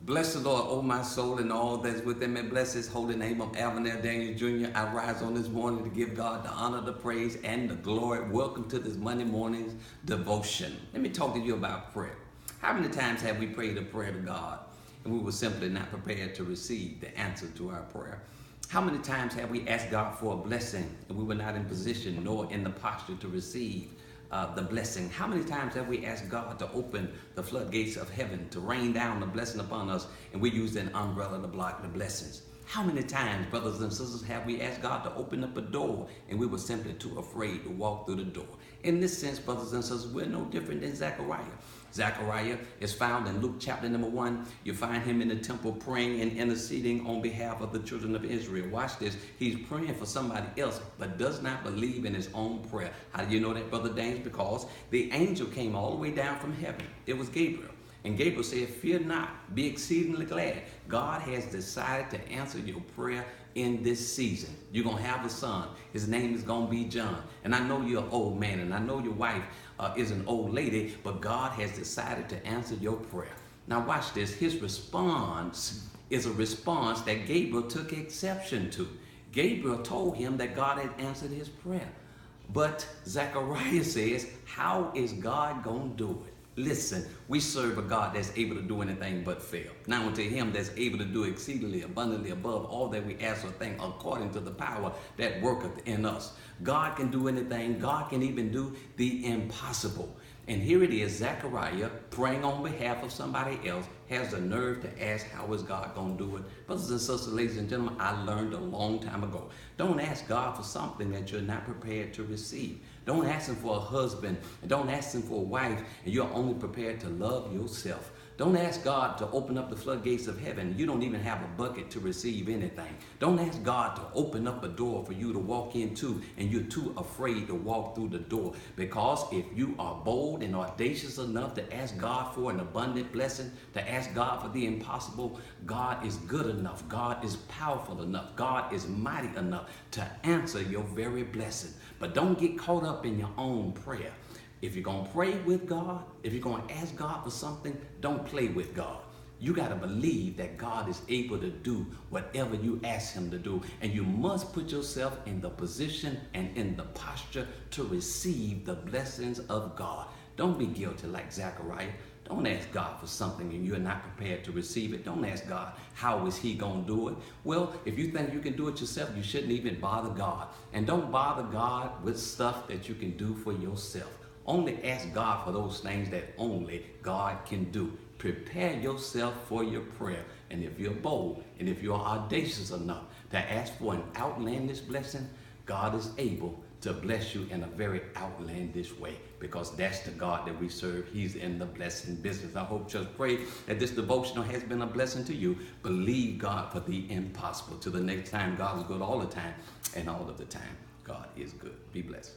Bless the Lord, O my soul, and all that's within me. Bless his holy name of Alvin Daniel Jr. I rise on this morning to give God the honor, the praise, and the glory. Welcome to this Monday morning's devotion. Let me talk to you about prayer. How many times have we prayed a prayer to God and we were simply not prepared to receive the answer to our prayer? How many times have we asked God for a blessing and we were not in position nor in the posture to receive the blessing? How many times have we asked God to open the floodgates of heaven, to rain down the blessing upon us, and we used an umbrella to block the blessings? How many times, brothers and sisters, have we asked God to open up a door and we were simply too afraid to walk through the door? In this sense, brothers and sisters, we're no different than Zechariah. Zechariah is found in Luke chapter number 1. You find him in the temple praying and interceding on behalf of the children of Israel. Watch this. He's praying for somebody else, but does not believe in his own prayer. How do you know that, Brother James? Because the angel came all the way down from heaven. It was Gabriel. And Gabriel said, fear not, be exceedingly glad. God has decided to answer your prayer in this season. You're going to have a son. His name is going to be John. And I know you're an old man, and I know your wife is an old lady, but God has decided to answer your prayer. Now watch this. His response is a response that Gabriel took exception to. Gabriel told him that God had answered his prayer. But Zechariah says, how is God going to do it? Listen, we serve a God that's able to do anything but fail. Now unto him that's able to do exceedingly abundantly above all that we ask or think, according to the power that worketh in us. God can do anything. God can even do the impossible. And here it is, Zechariah praying on behalf of somebody else has the nerve to ask, how is God going to do it? Brothers and sisters, ladies and gentlemen, I learned a long time ago. Don't ask God for something that you're not prepared to receive. Don't ask him for a husband, and don't ask him for a wife, and you're only prepared to love yourself. Don't ask God to open up the floodgates of heaven. You don't even have a bucket to receive anything. Don't ask God to open up a door for you to walk into, and you're too afraid to walk through the door. Because if you are bold and audacious enough to ask God for an abundant blessing, to ask God for the impossible, God is good enough. God is powerful enough. God is mighty enough to answer your very blessing. But don't get caught up in your own prayer. If you're going to pray with God, if you're going to ask God for something, don't play with God. You got to believe that God is able to do whatever you ask him to do. And you must put yourself in the position and in the posture to receive the blessings of God. Don't be guilty like Zechariah. Don't ask God for something and you're not prepared to receive it. Don't ask God, how is he going to do it? Well, if you think you can do it yourself, you shouldn't even bother God. And don't bother God with stuff that you can do for yourself. Only ask God for those things that only God can do. Prepare yourself for your prayer. And if you're bold and if you're audacious enough to ask for an outlandish blessing, God is able to bless you in a very outlandish way, because that's the God that we serve. He's in the blessing business. I hope, just pray that this devotional has been a blessing to you. Believe God for the impossible. Till the next time, God is good all the time, and all of the time, God is good. Be blessed.